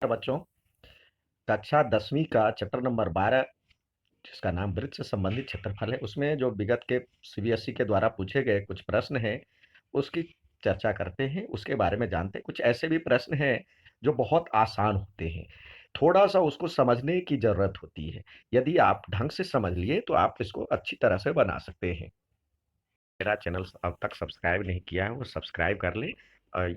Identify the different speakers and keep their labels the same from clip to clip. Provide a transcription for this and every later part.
Speaker 1: बच्चों, कक्षा 10वीं का चैप्टर नंबर 12 जिसका नाम वृत्त से संबंधित क्षेत्रफल है, उसमें जो विगत के सीबीएसई के द्वारा पूछे गए कुछ प्रश्न हैं, उसकी चर्चा करते हैं, उसके बारे में जानते हैं। कुछ ऐसे भी प्रश्न हैं जो बहुत आसान होते हैं, थोड़ा-सा उसको समझने की ज़रूरत होती है। यदि आप ढंग से समझ लिए, तो आप इसको अच्छी तरह से बना सकते हैं। मेरा चैनल अब तक सब्सक्राइब नहीं किया है, वो सब्सक्राइब कर लें।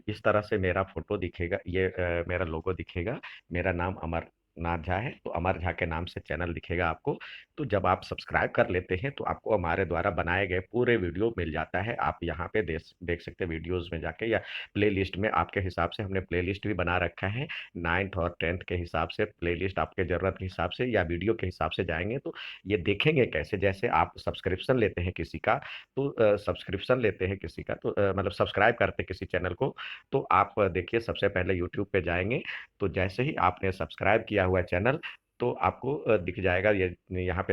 Speaker 1: इस तरह से मेरा फ़ोटो दिखेगा, ये मेरा लोगो दिखेगा। मेरा नाम अमरनाथ झा है, तो अमर झा के नाम से चैनल दिखेगा आपको। तो जब आप सब्सक्राइब कर लेते हैं, तो आपको हमारे द्वारा बनाए गए पूरे वीडियो मिल जाता है। आप यहाँ पे देख सकते हैं वीडियोज़ में जाके, या प्लेलिस्ट में आपके हिसाब से हमने प्लेलिस्ट भी बना रखा है। 9th और 10th के हिसाब से प्लेलिस्ट आपके ज़रूरत के हिसाब से या वीडियो के हिसाब से जाएँगे, तो ये देखेंगे कैसे, जैसे आप सब्सक्रिप्शन लेते हैं किसी का, तो सब्सक्रिप्शन लेते हैं किसी का, तो मतलब सब्सक्राइब करते हैं किसी चैनल को, तो आप देखिए सबसे पहले यूट्यूब पे जाएँगे, तो जैसे ही आपने सब्सक्राइब किया हुआ है चैनल, तो आपको दिख जाएगा ये यहाँ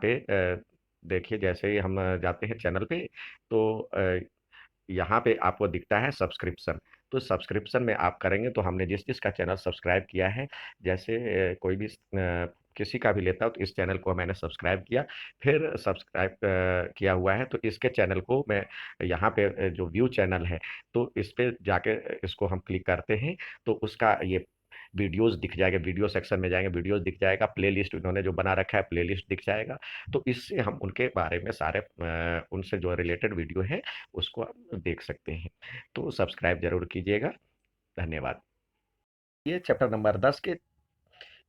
Speaker 1: पे देखिए, जैसे ही हम जाते हैं चैनल पे, तो यहाँ पे आपको दिखता है सब्सक्रिप्शन। तो सब्सक्रिप्शन में आप करेंगे, तो हमने जिस-जिसका चैनल सब्सक्राइब किया है, जैसे कोई भी किसी का भी लेता हूँ, तो इस चैनल को मैंने सब्सक्राइब किया, फिर सब्सक्राइब किया हुआ है, तो इसके चैनल को मैं यहाँ पे जो व्यू चैनल है, तो इस पे जाके इसको हम क्लिक करते हैं, तो उसका ये वीडियोज़ दिख जाएगा, वीडियो सेक्शन में जाएँगे, वीडियोज़ दिख जाएगा, प्लेलिस्ट उन्होंने जो बना रखा है, प्लेलिस्ट दिख जाएगा। तो इससे हम उनके बारे में सारे उनसे जो रिलेटेड वीडियो है, उसको आप देख सकते हैं। तो सब्सक्राइब ज़रूर कीजिएगा। धन्यवाद। ये चैप्टर नंबर 10 के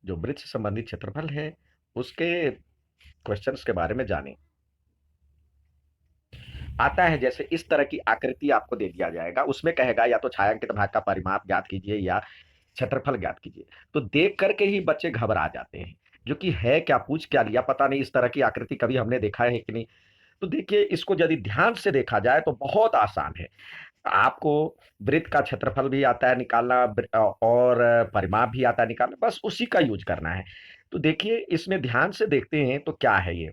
Speaker 1: जो वृत्त से संबंधित क्षेत्रफल है, उसके क्वेश्चंस के बारे में जानें। आता है जैसे इस तरह की आकृति आपको दे दिया जाएगा, उसमें कहेगा या तो छायांकित भाग का परिमाप ज्ञात कीजिए या क्षेत्रफल ज्ञात कीजिए। तो देख करके ही बच्चे घबरा जाते हैं, जो कि है क्या, पूछ क्या लिया, पता नहीं इस तरह की आकृति कभी हमने देखा है कि नहीं। तो देखिए, इसको यदि ध्यान से देखा जाए तो बहुत आसान है। आपको वृत्त का क्षेत्रफल भी आता है निकालना, और परिमाप भी आता है निकालना, बस उसी का यूज करना है। तो देखिए, इसमें ध्यान से देखते हैं तो क्या है ये।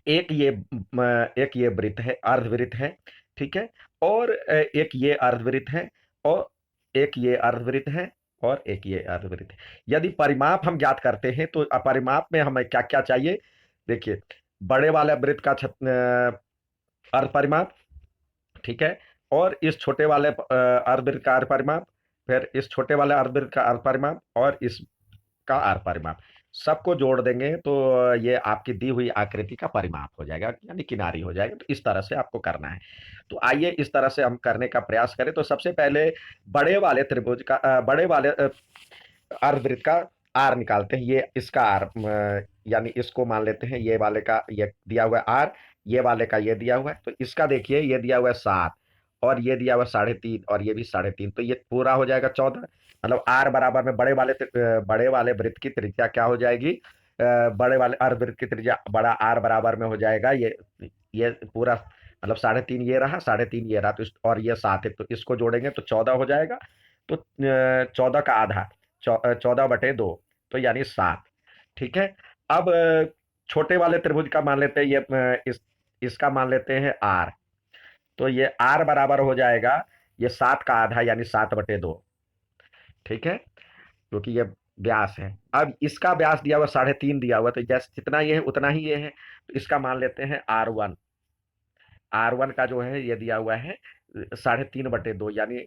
Speaker 1: एक ये वृत्त है, अर्धवृत्त है, ठीक है? और एक ये अर्धवृत्त है, और एक ये अर्धवृत्त है, और एक ये अर्धवृत्त है। यदि परिमाप हम ज्ञात करते हैं, तो परिमाप में हमें क्या-क्या चाहिए? देखिए, बड़े वाले वृत्त का अर्ध परिमाप, ठीक है? और इस छोटे वाले अर्धवृत्त का अर्ध परिमाप, फिर इस छोटे वाले अर्धवृत्त का अर्ध परिमाप, और इसका अर्ध परिमाप। सबको जोड़ देंगे, तो ये आपकी दी हुई आकृति का परिमाप हो जाएगा, यानी किनारी हो जाएगा। तो इस तरह से आपको करना है। तो आइए इस तरह से हम करने का प्रयास करें। तो सबसे पहले बड़े वाले अर्धवृत्त का आर निकालते हैं। ये इसका आर, यानी इसको मान लेते हैं, ये वाले का ये दिया हुआ है आर, ये वाले का ये दिया हुआ है। तो इसका देखिए, ये दिया हुआ है 7, और ये दिया हुआ है 3.5, और ये भी 3.5। तो ये पूरा हो जाएगा 14। मतलब आर बराबर में बड़े वाले वृत्त की त्रिज्या क्या हो जाएगी? बड़े वाले अर्धवृत्त की त्रिज्या बड़ा आर बराबर में हो जाएगा ये पूरा, मतलब 3.5 ये रहा, 3.5 ये रहा, तो और ये 7 है, तो इसको जोड़ेंगे तो 14 हो जाएगा। तो 14 का आधा 14/2, तो यानी 7। ठीक है? अब छोटे वाले त्रिभुज का मान लेते हैं, इसका मान लेते हैं आर। तो ये आर बराबर हो जाएगा ये 7 का आधा, यानी 7/2। ठीक है? क्योंकि ये व्यास है। अब इसका व्यास दिया हुआ 3.5 दिया हुआ, तो जैसे जितना ये है उतना ही ये है। तो इसका मान लेते हैं R1। R1 का जो है ये दिया हुआ है 3.5/2, यानी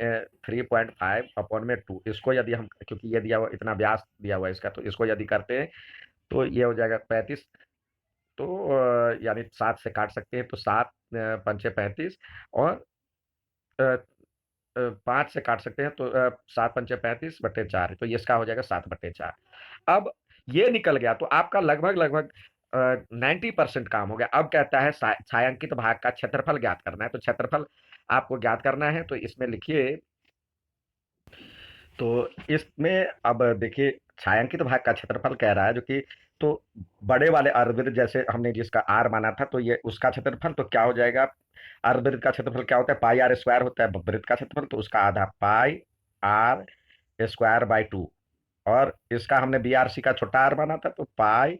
Speaker 1: 3.5/2। इसको यदि हम, क्योंकि ये दिया हुआ इतना व्यास दिया हुआ है इसका, तो इसको यदि करते हैं, तो ये हो जाएगा 35। तो यानी 7 से काट सकते हैं, तो 7 पंचे 35, और 5 से काट सकते हैं, तो 7 पंचे 35/4, तो ये इसका हो जाएगा 7/4। अब ये निकल गया, तो आपका लगभग लगभग 90% काम हो गया। अब कहता है छायांकित भाग का क्षेत्रफल ज्ञात करना है। तो क्षेत्रफल आपको ज्ञात करना है, तो इसमें लिखिए। तो इसमें अब देखिए, छायांकित भाग का क्षेत्रफल कह रहा है, जो कि तो बड़े वाले अर्धवृत्त, जैसे हमने जिसका आर माना था, तो ये उसका क्षेत्रफल तो क्या हो जाएगा? अर्धवृत्त का क्षेत्रफल क्या होता है? पाई आर स्क्वायर होता है वृत्त का क्षेत्रफल, तो उसका आधा पाई आर स्क्वायर बाई 2। और इसका हमने बी आर सी का छोटा आर माना था, तो पाई,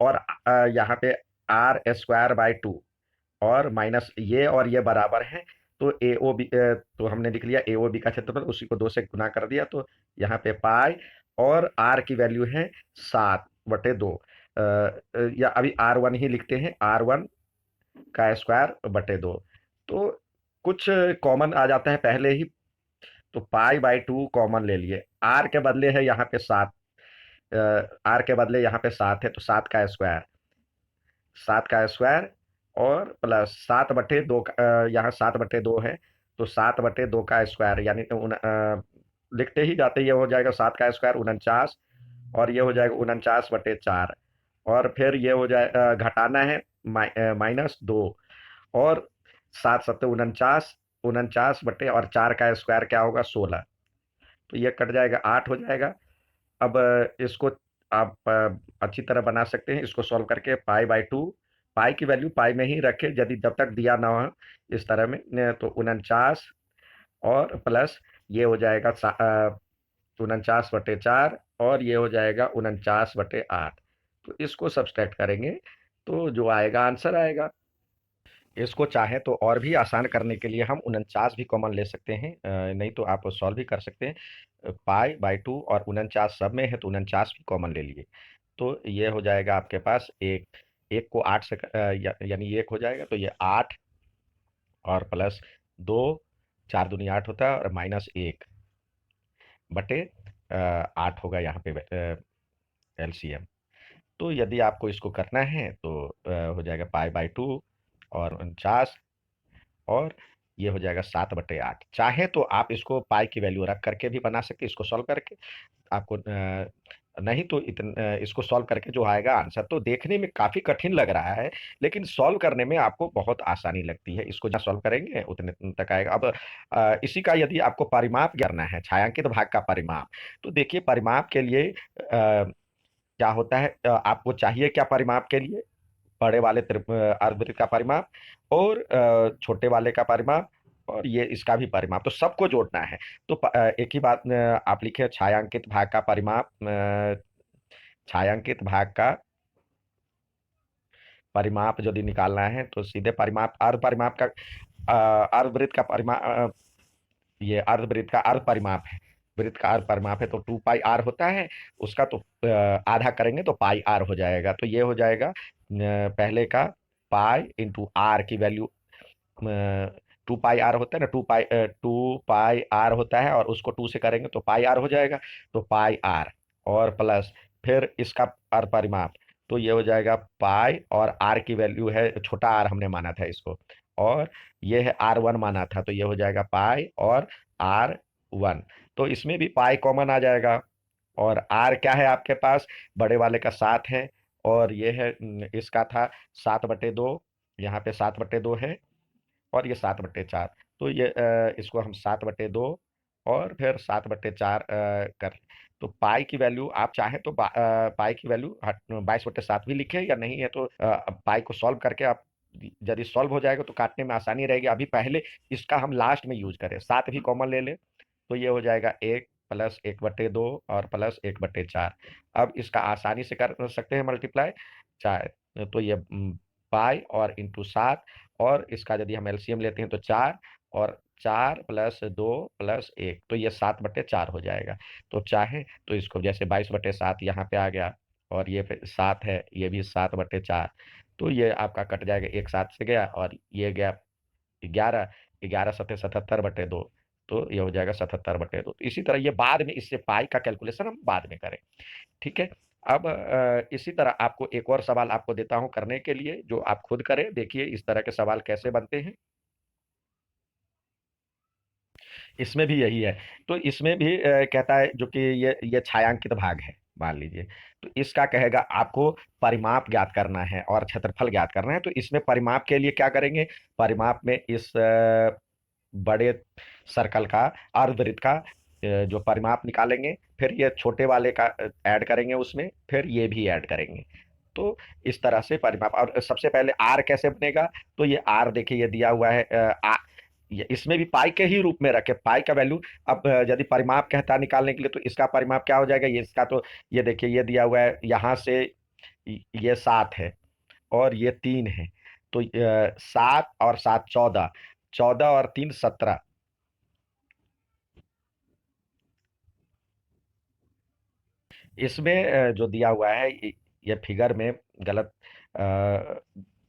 Speaker 1: और यहाँ पे आर स्क्वायर बाई 2, और माइनस ये और ये बराबर है तो ए ओ बी, तो हमने लिख लिया ए ओ बी का क्षेत्रफल, उसी को 2 से गुना कर दिया, तो यहाँ पे पाई और आर की वैल्यू है 7/2। या अभी R1 ही लिखते हैं, R1 का स्क्वायर बटे 2। तो कुछ कॉमन आ जाता है पहले ही, तो पाई/2 कॉमन ले लिए। आर के बदले है यहाँ पे 7, आर के बदले यहाँ पे 7 है, तो 7 का स्क्वायर, 7 का स्क्वायर और प्लस 7/2 यहाँ 7/2 है, तो 7/2 का स्क्वायर, यानी लिखते ही जाते ये हो जाएगा 7 का स्क्वायर 49, और ये हो जाएगा 49/4, और फिर ये हो जाए घटाना है -2, और 7×7 = 49, 49 बटे और 4 का स्क्वायर क्या होगा 16, तो ये कट जाएगा 8 हो जाएगा। अब इसको आप अच्छी तरह बना सकते हैं, इसको सॉल्व करके पाई/2, पाई की वैल्यू पाई में ही रखें यदि जब तक दिया ना हो इस तरह में, तो 49 और प्लस ये हो जाएगा 49/4, और ये हो जाएगा 49/8। तो इसको सब्सट्रैक्ट करेंगे तो जो आएगा आंसर आएगा। इसको चाहे तो और भी आसान करने के लिए हम 49 भी कॉमन ले सकते हैं, नहीं तो आप सॉल्व भी कर सकते हैं। पाई/2 और 49 सब में है, तो 49 भी कॉमन ले लिए, तो ये हो जाएगा आपके पास एक, एक को 8 से यानी एक हो जाएगा, तो ये 8 और प्लस 2, 4 दूनी 8 होता है, और -1 बटे 8 होगा यहाँ पे एलसीएम। तो यदि आपको इसको करना है तो हो जाएगा पाई/2 और 49, और ये हो जाएगा 7/8। चाहे तो आप इसको पाई की वैल्यू रख करके भी बना सकते हैं, इसको सॉल्व करके आपको नहीं तो इसको सॉल्व करके जो आएगा आंसर, तो देखने में काफी कठिन लग रहा है, लेकिन सॉल्व करने में आपको बहुत आसानी लगती है। इसको जहाँ सॉल्व करेंगे उतने तक आएगा। अब इसी का यदि आपको परिमाप करना है, छायांकित भाग का परिमाप, तो देखिए परिमाप के लिए क्या होता है, आपको चाहिए क्या परिमाप के लिए, बड़े वाले अर्धवृत्त का परिमाप, और छोटे वाले का परिमाप, और ये इसका भी परिमाप, तो सबको जोड़ना है। तो एक ही बात आप लिखे, छायांकित भाग का परिमाप, छायांकित भाग का परिमाप यदि निकालना है तो सीधे परिमाप, अर्ध परिमाप का अर्धवृत्त का परिमाप, ये अर्धवृत्त का अर्ध परिमाप है, वृत्त का अर्ध परिमाप है, तो 2πr होता है उसका, तो आधा करेंगे तो πr हो जाएगा, तो ये हो जाएगा पहले का π/r की वैल्यू, 2πr होता है ना, 2πr होता है, और उसको 2 से करेंगे तो πr हो जाएगा, तो πr और प्लस फिर इसका r परिमाप, तो ये हो जाएगा पाई, और r की वैल्यू है, छोटा r हमने माना था इसको, और ये है R1 माना था, तो ये हो जाएगा पाई और R1। तो इसमें भी पाई कॉमन आ जाएगा, और R क्या है आपके पास, बड़े वाले का 7 है, और ये है इसका था 7/2, यहाँ पे 7/2 है, और ये 7/4, तो ये इसको हम 7/2 और फिर 7/4 कर, तो पाई की वैल्यू आप चाहें तो पाई की वैल्यू 22/7 भी लिखे, या नहीं है तो पाई को सॉल्व करके आप, यदि सॉल्व हो जाएगा तो काटने में आसानी रहेगी। अभी पहले इसका हम लास्ट में यूज करें, 7 भी कॉमन ले ले, तो ये हो जाएगा 1 प्लस 1/2 और प्लस 1/4। अब इसका आसानी से कर सकते हैं मल्टीप्लाई, चाहे तो ये पाई और इंटू 7, और इसका यदि हम एलसीएम लेते हैं तो 4, और 4 प्लस 2 प्लस 1, तो ये 7/4 हो जाएगा। तो चाहे तो इसको जैसे 22/7 यहाँ पे आ गया, और ये 7 है, ये भी 7/4, तो ये आपका कट जाएगा, एक 7 से गया, और ये गया 11, 11×7 = 77/2, तो ये हो जाएगा 77/2। तो इसी तरह ये बाद में, इससे पाई का कैलकुलेशन हम बाद में करें, ठीक है। अब इसी तरह आपको एक और सवाल आपको देता हूं करने के लिए, जो आप खुद करें, देखिए इस तरह के सवाल कैसे बनते हैं। इसमें भी यही है, तो इसमें भी कहता है जो कि ये छायांकित भाग है मान लीजिए, तो इसका कहेगा आपको परिमाप ज्ञात करना है और क्षेत्रफल ज्ञात करना है। तो इसमें परिमाप के लिए क्या करेंगे, परिमाप में इस बड़े सर्कल का, अर्धवृत्त का जो परिमाप निकालेंगे, फिर ये छोटे वाले का ऐड करेंगे उसमें, फिर ये भी ऐड करेंगे, तो इस तरह से परिमाप। और सबसे पहले आर कैसे बनेगा, तो ये आर देखिए ये दिया हुआ है, इसमें भी पाई के ही रूप में रखे, पाई का वैल्यू। अब यदि परिमाप कहता है निकालने के लिए, तो इसका परिमाप क्या हो जाएगा, ये इसका, तो ये देखिए ये दिया हुआ है, यहाँ से ये 7 है और ये 3 है, तो 7 और 7 14, 14 और 3 17। इसमें जो दिया हुआ है ये फिगर में गलत, अ,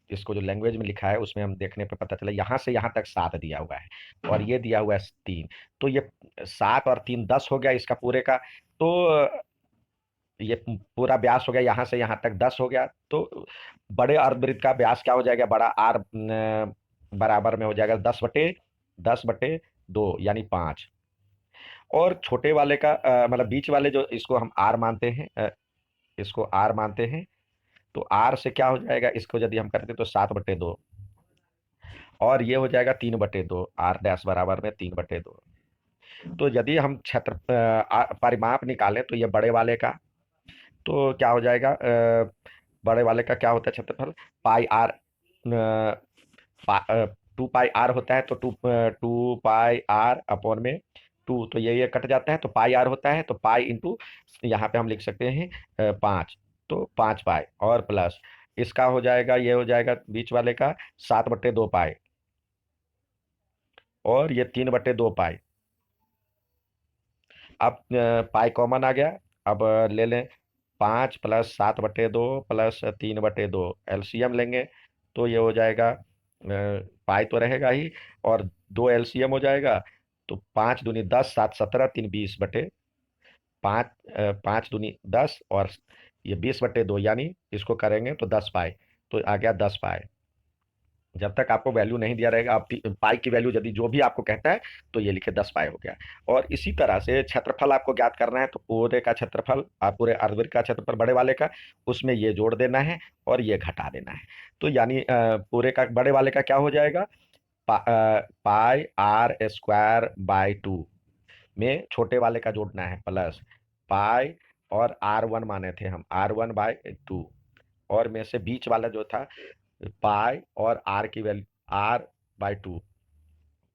Speaker 1: इसको जो लैंग्वेज में लिखा है उसमें हम देखने पे पता चला यहाँ से यहाँ तक 7 दिया हुआ है और ये दिया हुआ है 3। तो ये 7 और 3 10 हो गया इसका पूरे का। तो ये पूरा व्यास हो गया, यहाँ से यहाँ तक 10 हो गया। तो बड़े अर्धवृत्त का व्यास क्या हो जाएगा, बड़ा आर बराबर में हो जाएगा 10/2 यानी 5। और छोटे वाले का मतलब बीच वाले जो इसको हम आर मानते हैं, इसको आर मानते हैं। तो आर से क्या हो जाएगा, इसको यदि हम करते तो 7/2 और ये हो जाएगा 3/2, आर डैश बराबर में 3/2। तो यदि हम क्षेत्र परिमाप निकालें तो ये बड़े वाले का तो क्या हो जाएगा, बड़े वाले का क्या होता है क्षेत्रफल, पाई आर, 2 पाई आर होता है। तो 2 पाई आर अपॉन में 2, तो ये कट जाता है तो पाई आर होता है। तो पाई इंटू यहाँ पे हम लिख सकते हैं 5, तो 5 पाई और प्लस इसका हो जाएगा, ये हो जाएगा बीच वाले का 7/2 पाई और ये 3/2 पाई। अब पाई कॉमन आ गया। अब ले लें 5 + 7/2 +3/2 एलसीएम लेंगे तो ये हो जाएगा, पाई तो रहेगा ही और 2 एलसीएम हो जाएगा। तो 5 दूनी 10, 7 17, 3 20/5, 5 दूनी 10 और ये 20/2 यानी इसको करेंगे तो 10 पाई। तो आ गया 10 पाई। जब तक आपको वैल्यू नहीं दिया रहेगा, आप पाई की वैल्यू यदि जो भी आपको कहता है तो ये लिखे 10 पाई हो गया। और इसी तरह से क्षेत्रफल आपको ज्ञात करना है तो पूरे का क्षेत्रफल, आप पूरे अर्धवृत्त का क्षेत्रफल बड़े वाले का, उसमें ये जोड़ देना है और ये घटा देना है। तो यानी पूरे का बड़े वाले का क्या हो जाएगा, पाई आर स्क्वायर बाय 2 में छोटे वाले का जोड़ना है प्लस पाई और R1 माने थे हम, R1/2 और में से बीच वाला जो था पाई और आर की वैल्यू R/2।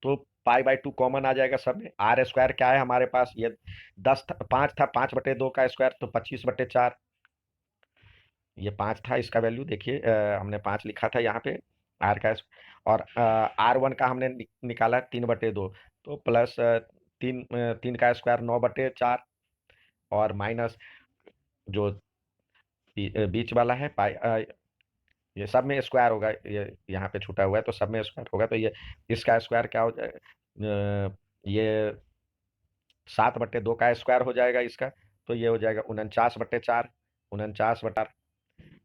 Speaker 1: तो पाई/2 कॉमन आ जाएगा सब में। आर स्क्वायर क्या है हमारे पास, ये 5 था, 5/2 का स्क्वायर तो 25/4। ये 5 था, इसका वैल्यू देखिए, हमने 5 लिखा था यहाँ पे आर का। और R1 का हमने निकाला 3/2, तो प्लस 3 का स्क्वायर 9/4 और माइनस जो बीच वाला है पाई, ये सब में स्क्वायर होगा, ये यहाँ पे छूटा हुआ है तो सब में स्क्वायर होगा। तो ये इसका स्क्वायर क्या हो जाएगा, ये 7/2 का स्क्वायर हो जाएगा इसका। तो ये हो जाएगा 49/4, 49/4।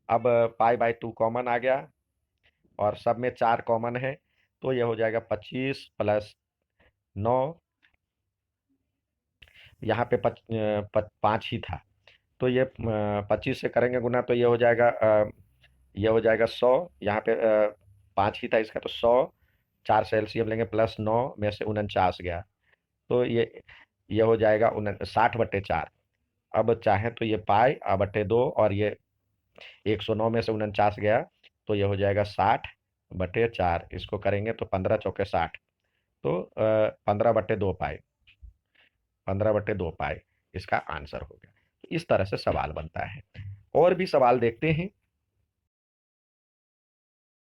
Speaker 1: अब पाई/2 कॉमन आ गया और सब में 4 कॉमन है। तो ये हो जाएगा 25 + 9, यहाँ पे 5 ही था। तो ये 25 से करेंगे गुना तो ये हो जाएगा 100। यहाँ पे 5 ही था इसका तो 100, 4 से एलसीएम लेंगे प्लस 9 में से 49 गया। तो ये हो जाएगा 60/4। अब चाहे तो ये पाई/2 और ये 109 में से 49 गया तो ये हो जाएगा 60/4। इसको करेंगे तो 15 चौके 60, तो 15/2 पाई, 15/2 पाई इसका आंसर हो गया। तो इस तरह से सवाल बनता है। और भी सवाल देखते हैं।